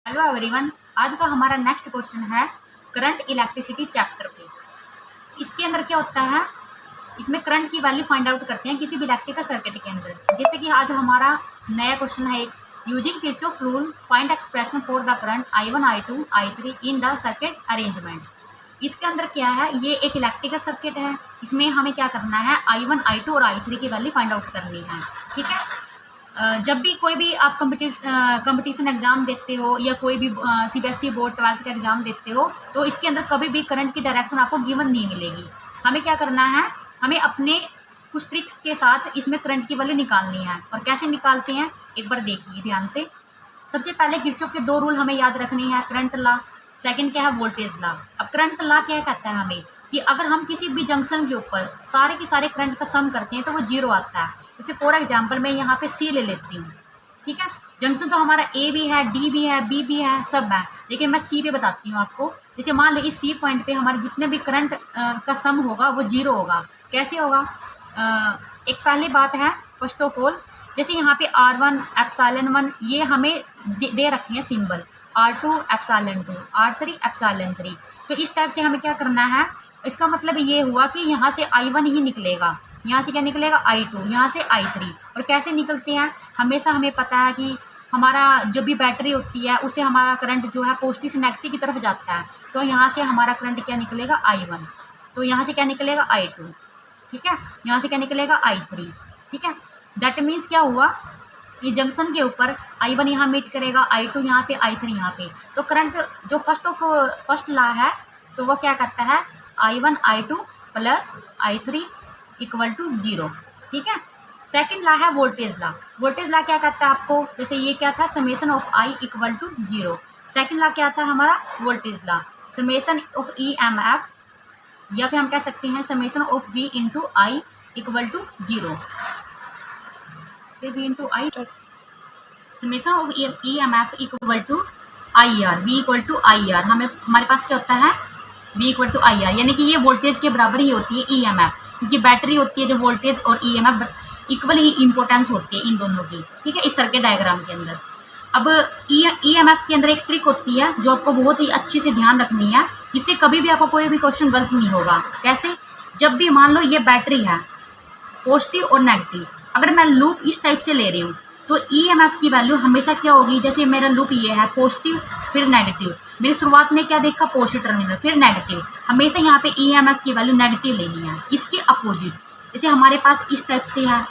Hello everyone, आज का हमारा नेक्स्ट क्वेश्चन है करंट इलेक्ट्रिसिटी चैप्टर पे। इसके अंदर क्या होता है, इसमें करंट की वैल्यू फाइंड आउट करते हैं किसी भी इलेक्ट्रिकल सर्किट के अंदर। जैसे कि आज हमारा नया क्वेश्चन है एक, using Kirchhoff rule find expression for the current I1 I2 I3 in the circuit arrangement. इसके अंदर क्या है, ये एक इलेक्ट्रिकल सर्किट है। इसमें हमें क्या करना है, I1 I2 और I3 की वैल्यू फाइंड आउट करनी है। ठीक है, जब भी कोई भी आप कंपटीशन एग्ज़ाम देते हो या कोई भी CBSE बोर्ड 12th का एग्ज़ाम देते हो, तो इसके अंदर कभी भी करंट की डायरेक्शन आपको गिवन नहीं मिलेगी। हमें क्या करना है, हमें अपने कुछ ट्रिक्स के साथ इसमें करंट की वैल्यू निकालनी है। और कैसे निकालते हैं एक बार देखिए ध्यान से। सबसे पहले किरचॉफ के 2 रूल हमें याद रखने हैं, करंट लॉ, सेकंड क्या है वोल्टेज लॉ। अब करंट लॉ क्या कहता है हमें कि अगर हम किसी भी जंक्शन के ऊपर सारे के सारे करंट का सम करते हैं तो वो 0 आता है। जैसे फॉर एग्जांपल मैं यहाँ पे C ले लेती हूँ। ठीक है, जंक्शन तो हमारा A भी है, D भी है, B भी है, सब है, लेकिन मैं C पे बताती हूँ आपको। जैसे मान लो इस C पॉइंट पे हमारे जितने भी करंट का सम होगा वो 0 होगा। कैसे होगा, एक पहली बात है फर्स्ट ऑफ ऑल, जैसे यहाँ पे R1 एप्सिलॉन 1 ये हमें दे रखे हैं symbol, R2 epsilon 2, R3 epsilon 3। तो इस टाइप से हमें क्या करना है, इसका मतलब ये हुआ कि यहाँ से I1 ही निकलेगा, यहाँ से क्या निकलेगा I2, यहाँ से I3। और कैसे निकलते हैं, हमेशा हमें पता है कि हमारा जब भी बैटरी होती है उससे हमारा करंट जो है पॉजिटिव से नेगेटिव की तरफ जाता है। तो यहाँ से हमारा करंट क्या निकलेगा I1, तो यहाँ से क्या निकलेगा I2। ठीक है, यहाँ से क्या निकलेगा I3। ठीक है, दैट मीन्स क्या हुआ, ये जंक्शन के ऊपर I1 यहाँ मीट करेगा, I2 यहाँ पे, I3 यहाँ पे। तो करंट जो फर्स्ट लॉ है तो वो क्या करता है, I1 I2 plus I3 equal to 0। ठीक है, सेकेंड लॉ है वोल्टेज लॉ। वोल्टेज लॉ क्या कहता है आपको, जैसे ये क्या था, summation of I equal to 0। Second law क्या था हमारा, voltage law, summation of EMF, या फिर हम कह सकते हैं summation of V into I equal to 0। V into I, summation of EMF equal to IR, V equal to IR। हमारे पास क्या होता है, V इक्वल टू IR, यानी कि ये वोल्टेज के बराबर ही होती है EMF, क्योंकि बैटरी होती है जो वोल्टेज और EMF इक्वल ही इंपॉर्टेंस होती है इन दोनों की। ठीक है, इस सर्किट डायग्राम के अंदर। अब EMF के अंदर एक ट्रिक होती है जो आपको बहुत ही अच्छी से ध्यान रखनी है, इससे कभी भी आपको कोई भी क्वेश्चन गलत नहीं होगा। कैसे, जब भी मान लो ये बैटरी है पॉजिटिव और नेगेटिव, अगर मैं लूप इस टाइप से ले रही हूँ तो EMF की वैल्यू हमेशा क्या होगी, जैसे मेरा लूप ये है पॉजिटिव फिर नेगेटिव, मेरी शुरुआत में क्या देखा, पॉजिटिव टर्मिनल फिर नेगेटिव, हमेशा यहाँ पे EMF की वैल्यू नेगेटिव लेनी है। इसके अपोजिट जैसे हमारे पास इस टाइप से है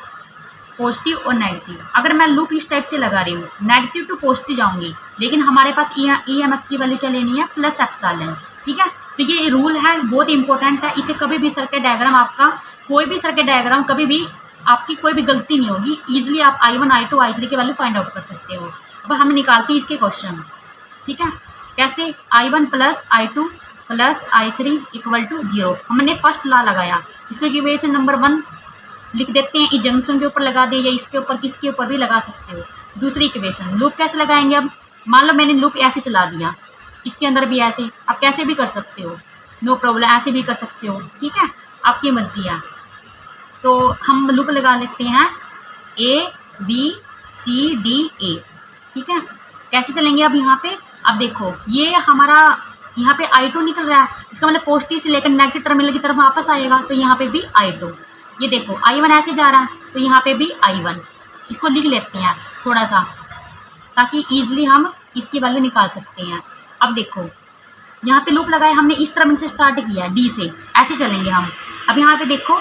पॉजिटिव और नेगेटिव, अगर मैं लूप इस टाइप से लगा रही हूँ नेगेटिव टू पॉजिटिव जाऊँगी, लेकिन हमारे पास EMF की वैल्यू क्या लेनी है, प्लस एप्सिलॉन। ठीक है, तो ये रूल है, बहुत इंपॉर्टेंट है। इसे कभी भी सर्किट डायग्राम आपका, कोई भी सर्किट डायग्राम कभी भी आपकी कोई भी गलती नहीं होगी, ईजिली आप I1 I2 I3 की वैल्यू फाइंड आउट कर सकते हो। अब हम निकालते हैं इसके क्वेश्चन। ठीक है, कैसे, I1 plus I2 plus I3 equal to 0। हमने फर्स्ट लॉ लगाया, इसको इक्वेशन नंबर 1 लिख देते हैं, इस जंक्शन के ऊपर लगा दे या इसके ऊपर किसके ऊपर भी लगा सकते हो। दूसरी इक्वेशन, लूप कैसे लगाएंगे, अब मान लो मैंने लूप ऐसे चला दिया, इसके अंदर भी ऐसे, आप कैसे भी कर सकते हो, नो प्रॉब्लम, ऐसे भी कर सकते हो। ठीक है, आपकी मर्जी है। तो हम लूप लगा लेते हैं ABCDA। ठीक है, कैसे चलेंगे अब यहाँ पे, अब देखो ये हमारा यहाँ पे I2 निकल रहा है, इसका मतलब पॉजिटिव से लेकर नेगेटिव टर्मिनल की तरफ वापस आएगा, तो यहाँ पे भी I2। ये देखो I1 ऐसे जा रहा है तो यहाँ पे भी I1, इसको लिख लेते हैं थोड़ा सा ताकि ईजिली हम इसकी वैल्यू निकाल सकते हैं। अब देखो यहाँ पे लूप लगाए हमने, इस टर्मिनल से स्टार्ट किया D से, ऐसे चलेंगे हम। अब यहाँ पे देखो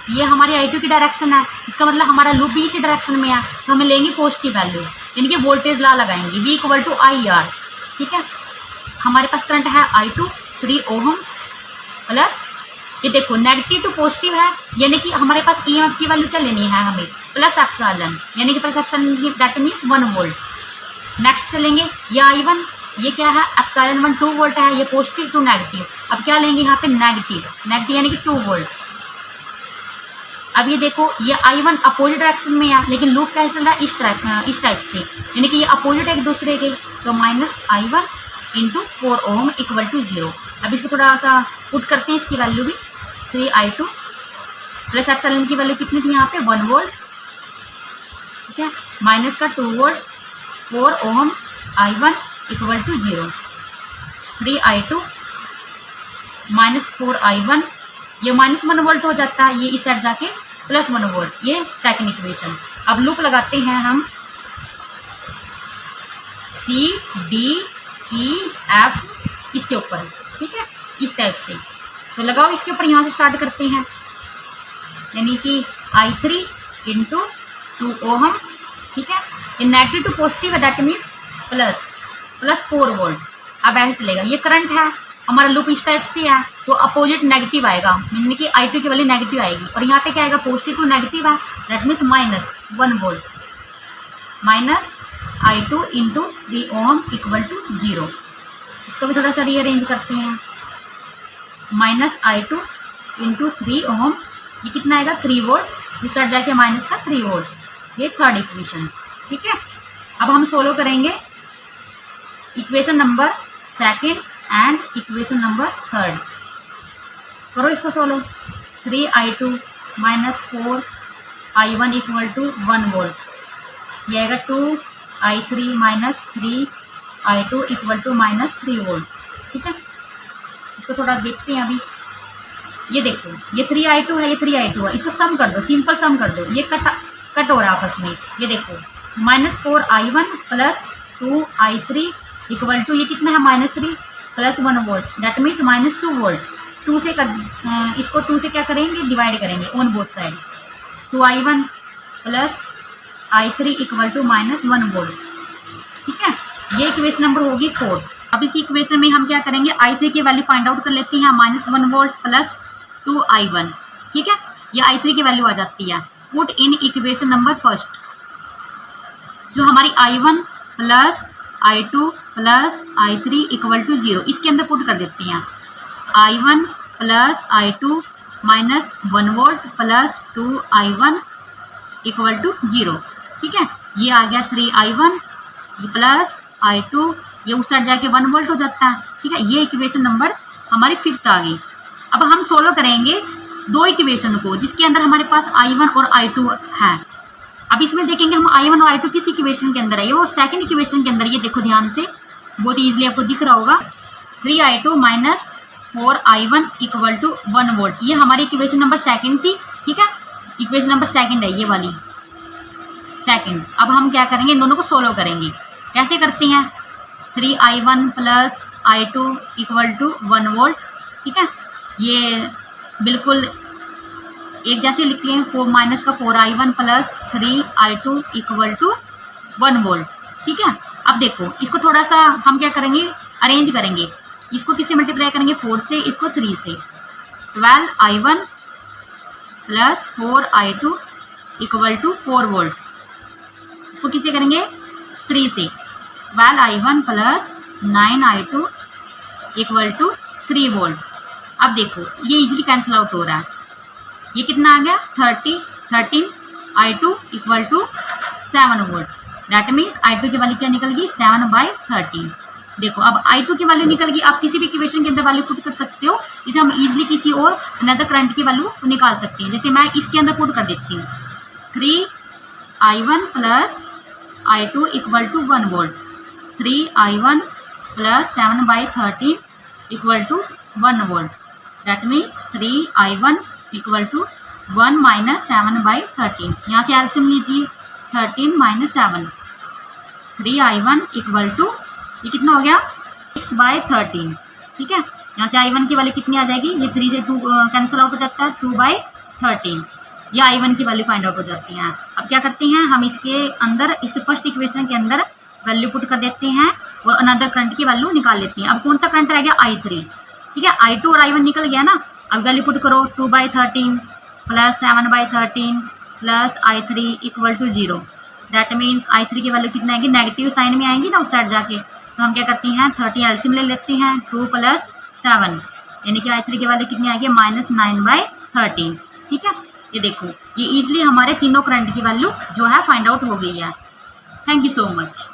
ये हमारी I2 की डायरेक्शन है, इसका मतलब हमारा लूप भी इसी डायरेक्शन में है, तो हमें लेंगे पॉजिटिव वैल्यू, यानी कि वोल्टेज लॉ लगाएंगे, V इक्वल टू IR। ठीक है, हमारे पास करंट है I2 3 ओम प्लस, ये देखो नेगेटिव टू पॉजिटिव है, यानी कि हमारे पास EMF की वैल्यू क्या लेनी है हमें, प्लस एप्सिलॉन, यानी कि plus epsilon that means 1 volt. Next चलेंगे, ये I1 ये क्या है, एप्सिलॉन 1 2 वोल्ट है, ये पॉजिटिव टू नेगेटिव, अब क्या लेंगे यहाँ पे नेगेटिव यानी कि 2 वोल्ट। अब ये देखो ये I1 अपोजिट डायरेक्शन में है, लेकिन लूप कैसे चल रहा है, इस टाइप से, यानी कि ये अपोजिट है एक दूसरे के, तो minus I1 into 4 ohm equal to 0। अब इसको थोड़ा सा पुट करते हैं, इसकी वैल्यू भी 3I2 प्लस एप्सिलॉन की वैल्यू कितनी थी यहाँ पे, 1 वोल्ट। ठीक है, माइनस का 2 volt 4 Om I1 equal to 0। 3i2 -4i1, ये -1 वोल्ट हो जाता है, ये इस साइड जाके +1 वोल्ट, ये सेकंड इक्वेशन। अब लूप लगाते हैं हम C D E F इसके ऊपर, ठीक है, इस टाइप से। तो लगाओ इसके ऊपर, यहाँ से स्टार्ट करते हैं, यानी कि I3 × 2 ओहम, ठीक है। ये नेगेटिव टू पॉजिटिव है, दैट मीन्स +4 वोल्ट। अब ऐसे चलेगा, ये करंट है हमारा, लूप इस टाइप से है, तो अपोजिट नेगेटिव आएगा, यानी कि I2 की वैल्यू नेगेटिव आएगी, और यहाँ पे क्या आएगा, पॉजिटिव टू नेगेटिव है, that means -1 volt. -I2 × 3 ohm equal to 0। इसको भी थोड़ा सा रीअरेंज करते हैं, -I2 × 3 ओहम, ये कितना आएगा, 3 वोल्ट, इस साइड जाके माइनस का 3 वोल्ट, ये थर्ड इक्वेशन, ठीक है। अब हम सोल्व करेंगे equation number second and equation number third. करो इसको solve. 3i2 -4i1 equal to 1 volt, ये आएगा 2i3 -3i2 equal to -3 volt, ठीक है। इसको थोड़ा देखते हैं अभी, ये देखो, ये 3i2 है, ये 3i2 है, इसको सम कर दो, सिंपल सम कर दो, ये कट हो रहा है आपस में। ये देखो -4i1 + 2i3 इक्वल टू, ये कितना है, -3 + 1 वोल्ट, दैट मीन्स -2 वोल्ट। 2 से इसको 2 से क्या करेंगे, डिवाइड करेंगे on both side. 2i1 + i3 equal to -1 volt, ठीक है। ये इक्वेशन नंबर होगी 4। अब इसी इक्वेशन में हम क्या करेंगे, i3 की वैल्यू फाइंड आउट कर लेते हैं, -1 वोल्ट + 2i1, ठीक है। ये i3 की वैल्यू आ जाती है। Put in equation number first, जो हमारी i1 + i2 + i3 equal to 0, इसके अंदर पुट कर देते हैं। i1 + i2 -1 volt + 2i1 equal to 0, ठीक है। ये आ गया 3i1 + i2, ये उस साइड जाके 1 वोल्ट हो जाता है, ठीक है। ये इक्वेशन नंबर हमारी 5th आ गई। अब हम सोल्व करेंगे 2 इक्वेशन को, जिसके अंदर हमारे पास i1 और i2 है। अब इसमें देखेंगे हम i1 और i2 किस इक्वेशन के अंदर है, ये वो सेकंड इक्वेशन के अंदर। ये देखो ध्यान से, बहुत ईजिली आपको दिख रहा होगा। 3i2 -4i1 equal to 1 volt, ये हमारी इक्वेशन नंबर सेकंड थी, ठीक है। इक्वेशन नंबर सेकंड है ये वाली, सेकंड। अब हम क्या करेंगे, इन दोनों को सोल्व करेंगे। कैसे करते हैं, 3i1 + i2 equal to 1 volt, ठीक है। ये बिल्कुल एक जैसे लिख लिए, 4i1 + 3i2 equal to 1 volt, ठीक है। अब देखो, इसको थोड़ा सा हम क्या करेंगे, अरेंज करेंगे। इसको किससे मल्टीप्लाई करेंगे, 4 से, इसको 3 से। 12i1 + 4i2 equal to 4 volt, इसको किससे करेंगे, 3 से। 12i1 + 9i2 equal to 3 volt. अब देखो, ये इजीली कैंसिल आउट हो रहा है, ये कितना आ गया, 13i2 equal to 7 volt, that means i2 की वैल्यू क्या निकल गई, 7/13। देखो, अब i2 की वैल्यू निकल गई। आप किसी भी इक्वेशन के अंदर वैल्यू पुट कर सकते हो, इसे हम इजीली किसी और अनदर करंट की वैल्यू निकाल सकते हैं। जैसे मैं इसके अंदर पुट कर देती हूँ, 3i1 + i2 equal to 1 volt, 3i1 + 7/13 equal to 1 volt, that means 3i1 equal to 1 - 7/13। यहाँ से एलसीएम लीजिए, 13 - 7, 3i1 इक्वल टू, ये कितना हो गया, 6/13, ठीक है। यहाँ से i1 की वैल्यू कितनी आ जाएगी, ये 3 से 2 कैंसिल आउट हो जाता है, 2/13, ये i1 की वैल्यू फाइंड आउट हो जाती है। अब क्या करते हैं, हम इसके अंदर, इस फर्स्ट इक्वेशन के अंदर वैल्यू पुट कर देते हैं और अनदर करंट की वैल्यू निकाल लेते हैं। अब कौन सा करंट रह गया, i3, ठीक है। i2 और i1 निकल गया ना। अब वैल्यू पुट करो, 2/13 + 7/13 + i3 equal to 0, that means i3 की वैल्यू कितना आएगी, नेगेटिव साइन में आएंगी ना उस साइड जाके। तो हम क्या करते हैं, 30 एलसीएम ले लेते हैं, 2 + 7, यानी कि i3 की वैल्यू कितनी आएगी, -9/13, ठीक है। ये देखो, ये इजीली हमारे तीनों करंट की वैल्यू जो है फाइंड आउट हो गई है। Thank you so much.